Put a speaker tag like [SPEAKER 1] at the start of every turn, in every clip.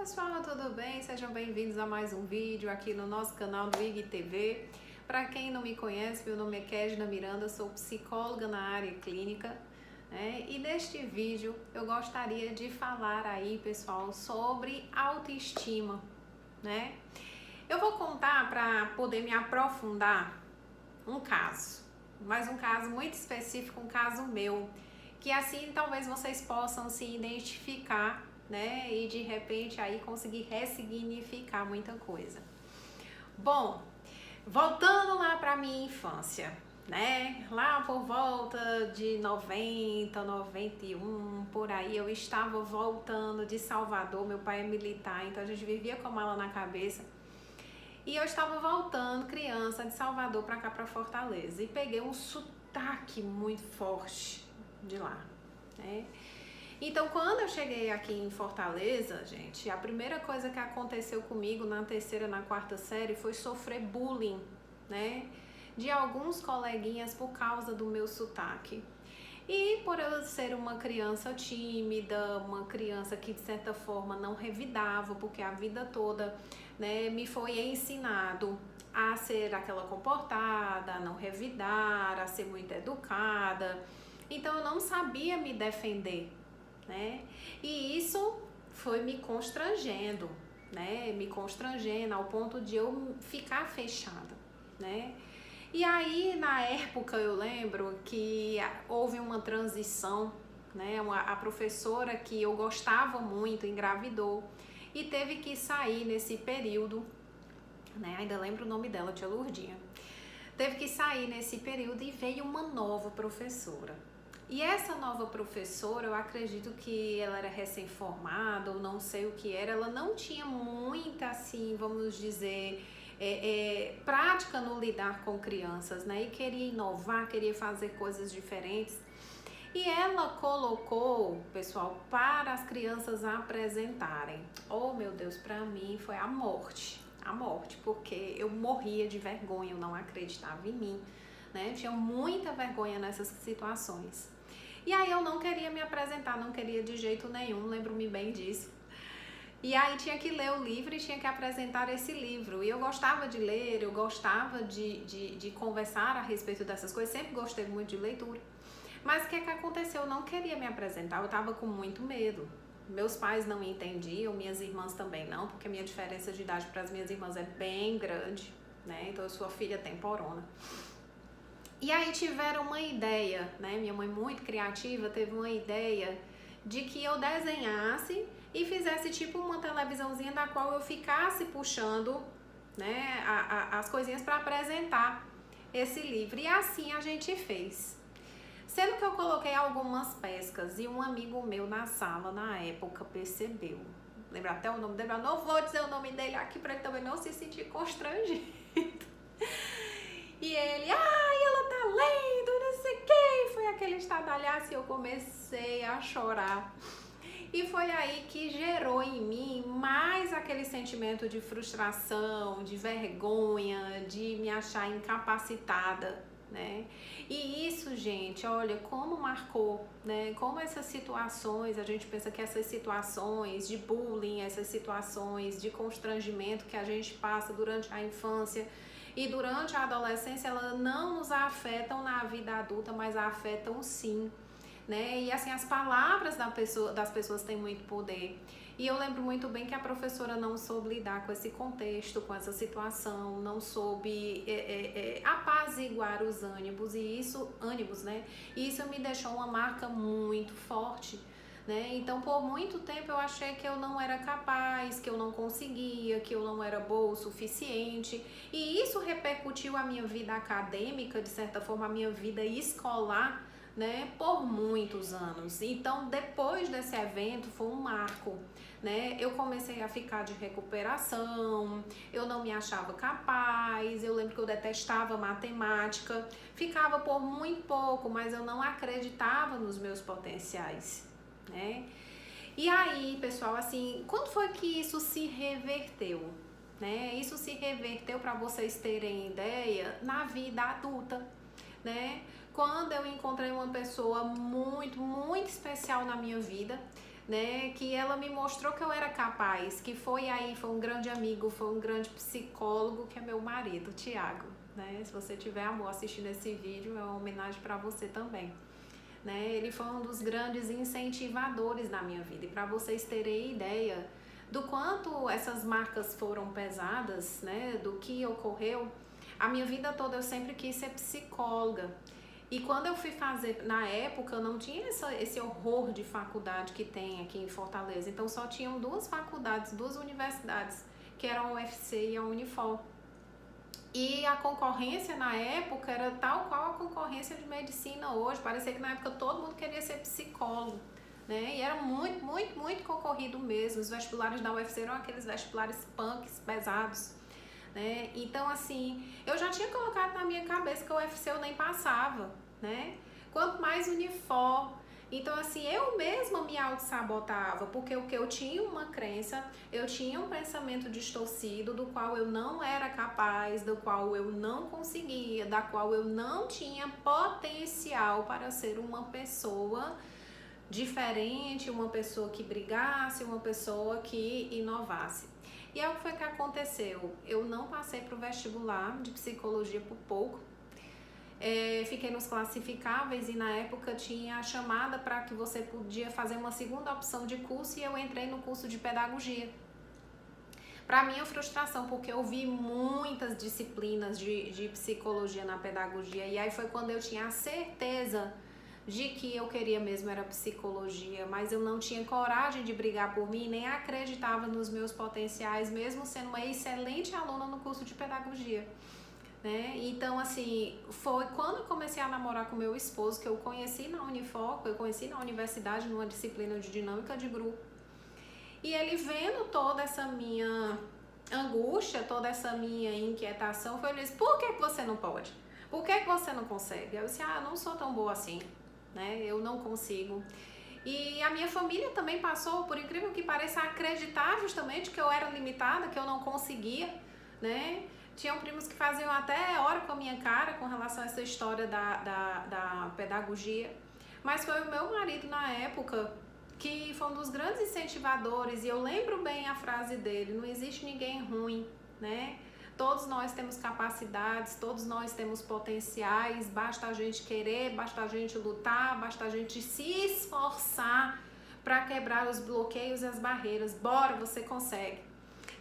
[SPEAKER 1] pessoal, tudo bem? Sejam bem-vindos a mais um vídeo aqui no nosso canal do IGTV. Para quem não me conhece, meu nome é Kesna Miranda, sou psicóloga na área clínica, né? E neste vídeo eu gostaria de falar aí, pessoal, sobre autoestima, né? Eu vou contar para poder me aprofundar um caso, mas um caso muito específico, um caso meu, que assim talvez vocês possam se identificar, né? E de repente aí conseguir ressignificar muita coisa. Bom, voltando lá para minha infância, né? Lá por volta de 90, 91, por aí, eu estava voltando de Salvador. Meu pai é militar, então a gente vivia com a mala na cabeça. E eu estava voltando, criança, de Salvador para cá, para Fortaleza. E peguei um sotaque muito forte de lá, né? Então, quando eu cheguei aqui em Fortaleza, gente, a primeira coisa que aconteceu comigo na terceira, na quarta série foi sofrer bullying, né? De alguns coleguinhas por causa do meu sotaque. E por eu ser uma criança tímida, uma criança que de certa forma não revidava, porque a vida toda, né, me foi ensinado a ser aquela comportada, a não revidar, a ser muito educada. Então eu não sabia me defender, né? E isso foi me constrangendo, né? Me constrangendo ao ponto de eu ficar fechada, né? E aí, na época, eu lembro que houve uma transição, né? A professora que eu gostava muito engravidou e teve que sair nesse período, né? Ainda lembro o nome dela, tia Lourdinha. Teve que sair nesse período e veio uma nova professora. E essa nova professora, eu acredito que ela era recém-formada ou não sei o que era, ela não tinha muita, assim, vamos dizer, prática no lidar com crianças, né? E queria inovar, queria fazer coisas diferentes. E ela colocou, pessoal, para as crianças apresentarem. Oh, meu Deus, para mim foi a morte, porque eu morria de vergonha, eu não acreditava em mim, né? Eu tinha muita vergonha nessas situações. E aí eu não queria me apresentar, não queria de jeito nenhum, lembro-me bem disso. E aí tinha que ler o livro e tinha que apresentar esse livro. E eu gostava de ler, eu gostava de conversar a respeito dessas coisas, sempre gostei muito de leitura. Mas o que aconteceu? Eu não queria me apresentar, eu estava com muito medo. Meus pais não entendiam, minhas irmãs também não, porque a minha diferença de idade para as minhas irmãs é bem grande, né? Então eu sou a filha temporona. E aí tiveram uma ideia, né? Minha mãe muito criativa teve uma ideia de que eu desenhasse e fizesse tipo uma televisãozinha da qual eu ficasse puxando, né, as coisinhas para apresentar esse livro. E assim a gente fez. Sendo que eu coloquei algumas pescas e um amigo meu na sala na época percebeu. Lembra até o nome dele? Eu não vou dizer o nome dele aqui para ele também não se sentir constrangido. E ele, ela tá lendo, não sei o que. Foi aquele estardalhaço e eu comecei a chorar. E foi aí que gerou em mim mais aquele sentimento de frustração, de vergonha, de me achar incapacitada, né? E isso, gente, olha como marcou, né? Como essas situações, a gente pensa que essas situações de bullying, essas situações de constrangimento que a gente passa durante a infância e durante a adolescência, elas não nos afetam na vida adulta, mas afetam sim, né? E assim, as palavras das pessoas têm muito poder. E eu lembro muito bem que a professora não soube lidar com esse contexto, com essa situação, não soube apaziguar os ânimos, né? E isso me deixou uma marca muito forte, né? Então, por muito tempo eu achei que eu não era capaz, que eu não conseguia, que eu não era boa o suficiente. E isso repercutiu a minha vida acadêmica, de certa forma, a minha vida escolar, né, por muitos anos. Então, depois desse evento, foi um marco, né? Eu comecei a ficar de recuperação, eu não me achava capaz, eu lembro que eu detestava matemática, ficava por muito pouco, mas eu não acreditava nos meus potenciais, né? E aí, pessoal, assim, quando foi que isso se reverteu? Né? Isso se reverteu, para vocês terem ideia, na vida adulta, né? Quando eu encontrei uma pessoa muito, muito especial na minha vida, né, que ela me mostrou que eu era capaz, que foi um grande amigo, foi um grande psicólogo, que é meu marido, Tiago, né? Se você tiver, amor, assistindo esse vídeo, é uma homenagem para você também, né? Ele foi um dos grandes incentivadores na minha vida. E para vocês terem ideia do quanto essas marcas foram pesadas, né, do que ocorreu, a minha vida toda eu sempre quis ser psicóloga. E quando eu fui fazer, na época, não tinha esse horror de faculdade que tem aqui em Fortaleza. Então só tinham duas faculdades, duas universidades, que eram a UFC e a Unifor. E a concorrência na época era tal qual a concorrência de medicina hoje. Parecia que na época todo mundo queria ser psicólogo, né? E era muito, muito, muito concorrido mesmo. Os vestibulares da UFC eram aqueles vestibulares punks, pesados, né? Então, assim, eu já tinha colocado na minha cabeça que o UFC eu nem passava, né? Quanto mais Unifor. Então, assim, eu mesma me auto-sabotava, porque o que eu tinha uma crença, eu tinha um pensamento distorcido, do qual eu não era capaz, do qual eu não conseguia, da qual eu não tinha potencial para ser uma pessoa diferente, uma pessoa que brigasse, uma pessoa que inovasse. E é o que foi que aconteceu. Eu não passei para o vestibular de psicologia por pouco. Fiquei nos classificáveis e na época tinha a chamada para que você podia fazer uma segunda opção de curso e eu entrei no curso de pedagogia. Para minha frustração, porque eu vi muitas disciplinas de psicologia na pedagogia e aí foi quando eu tinha a certeza de que eu queria mesmo era psicologia, mas eu não tinha coragem de brigar por mim, nem acreditava nos meus potenciais, mesmo sendo uma excelente aluna no curso de pedagogia, né? Então, assim, foi quando eu comecei a namorar com meu esposo, que eu conheci na Unifor, eu conheci na universidade, numa disciplina de dinâmica de grupo, e ele vendo toda essa minha angústia, toda essa minha inquietação, foi ele disse, por que você não pode? Por que você não consegue? Eu disse, não sou tão boa assim, né? Eu não consigo. E a minha família também passou, por incrível que pareça, a acreditar justamente que eu era limitada, que eu não conseguia, né? Tinham primos que faziam até hora com a minha cara com relação a essa história da pedagogia. Mas foi o meu marido na época que foi um dos grandes incentivadores, e eu lembro bem a frase dele, não existe ninguém ruim, né? Todos nós temos capacidades, todos nós temos potenciais, basta a gente querer, basta a gente lutar, basta a gente se esforçar para quebrar os bloqueios e as barreiras. Bora, você consegue.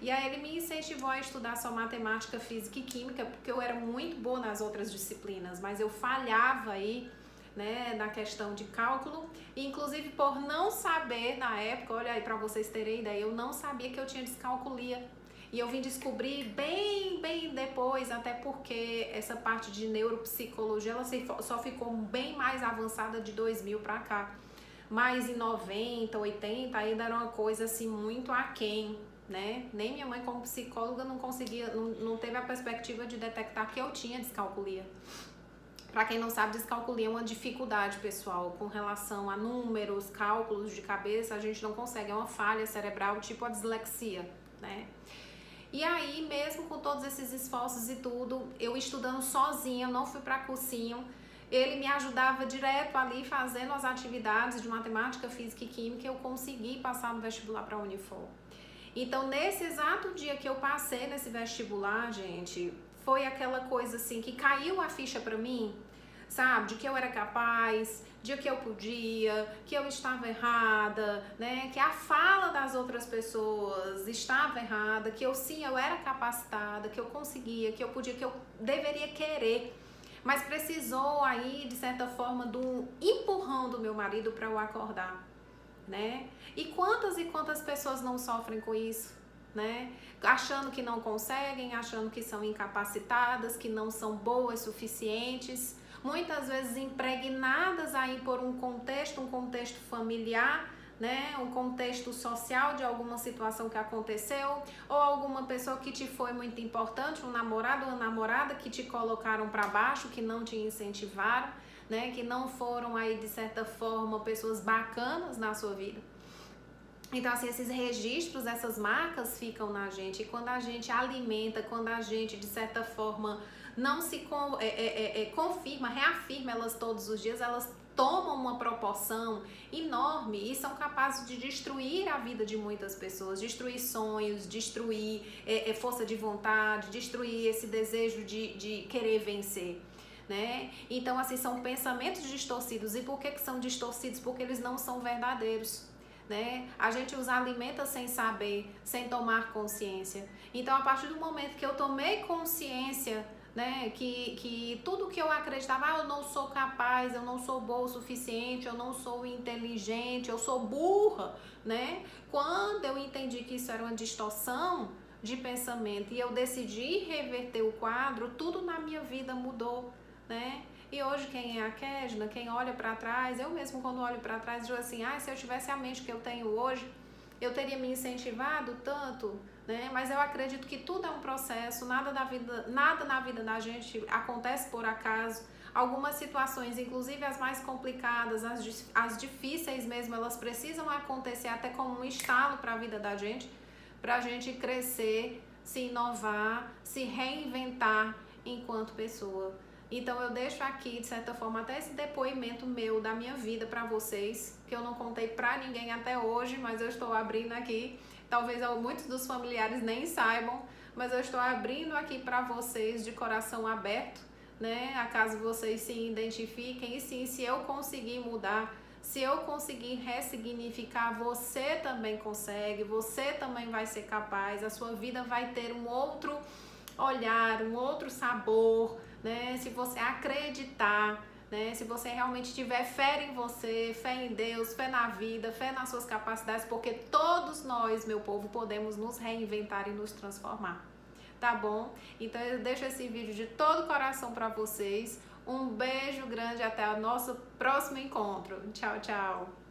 [SPEAKER 1] E aí ele me incentivou a estudar só matemática, física e química, porque eu era muito boa nas outras disciplinas, mas eu falhava aí, né, na questão de cálculo, e inclusive por não saber na época, olha aí para vocês terem ideia, eu não sabia que eu tinha descalculia. E eu vim descobrir bem depois, até porque essa parte de neuropsicologia ela só ficou bem mais avançada de 2000 para cá. Mas em 90, 80 ainda era uma coisa assim muito aquém, né? Nem minha mãe como psicóloga não conseguia, não teve a perspectiva de detectar que eu tinha descalculia. Para quem não sabe, descalculia é uma dificuldade, pessoal, com relação a números, cálculos de cabeça, a gente não consegue, é uma falha cerebral, tipo a dislexia, né? E aí, mesmo com todos esses esforços e tudo, eu estudando sozinha, não fui para cursinho, ele me ajudava direto ali fazendo as atividades de matemática, física e química, eu consegui passar no vestibular para a Unifor. Então, nesse exato dia que eu passei nesse vestibular, gente, foi aquela coisa assim que caiu a ficha para mim, sabe, de que eu era capaz, de que eu podia, que eu estava errada, né, que a fala das outras pessoas estava errada, que eu sim, eu era capacitada, que eu conseguia, que eu podia, que eu deveria querer, mas precisou aí, de certa forma, do empurrão do meu marido para eu acordar, né, e quantas pessoas não sofrem com isso, né, achando que não conseguem, achando que são incapacitadas, que não são boas suficientes, muitas vezes impregnadas aí por um contexto familiar, né, um contexto social de alguma situação que aconteceu, ou alguma pessoa que te foi muito importante, um namorado ou uma namorada que te colocaram para baixo, que não te incentivaram, né, que não foram aí de certa forma pessoas bacanas na sua vida. Então, assim, esses registros, essas marcas ficam na gente, e quando a gente alimenta, quando a gente, de certa forma, não se confirma, reafirma elas todos os dias, elas tomam uma proporção enorme e são capazes de destruir a vida de muitas pessoas, destruir sonhos, destruir força de vontade, destruir esse desejo de querer vencer. Né? Então, assim, são pensamentos distorcidos. E por que são distorcidos? Porque eles não são verdadeiros. Né? A gente os alimenta sem saber, sem tomar consciência. Então, a partir do momento que eu tomei consciência, né, que tudo que eu acreditava, eu não sou capaz, eu não sou boa o suficiente, eu não sou inteligente, eu sou burra, né? Quando eu entendi que isso era uma distorção de pensamento e eu decidi reverter o quadro, tudo na minha vida mudou, né? E hoje quem é a Kesna, quem olha para trás, eu mesmo quando olho para trás digo assim, se eu tivesse a mente que eu tenho hoje, eu teria me incentivado tanto, né? Mas eu acredito que tudo é um processo, nada na vida da gente acontece por acaso. Algumas situações, inclusive as mais complicadas, as difíceis mesmo, elas precisam acontecer até como um estalo para a vida da gente, para a gente crescer, se inovar, se reinventar enquanto pessoa. Então eu deixo aqui, de certa forma, até esse depoimento meu da minha vida para vocês, que eu não contei para ninguém até hoje, mas eu estou abrindo aqui. Talvez muitos dos familiares nem saibam, mas eu estou abrindo aqui para vocês de coração aberto, né? Acaso vocês se identifiquem e sim, se eu conseguir mudar, se eu conseguir ressignificar, você também consegue, você também vai ser capaz, a sua vida vai ter um outro olhar, um outro sabor, né? Se você acreditar, né? Se você realmente tiver fé em você, fé em Deus, fé na vida, fé nas suas capacidades, porque todos nós, meu povo, podemos nos reinventar e nos transformar, tá bom? Então eu deixo esse vídeo de todo o coração para vocês. Um beijo grande, até o nosso próximo encontro. Tchau, tchau!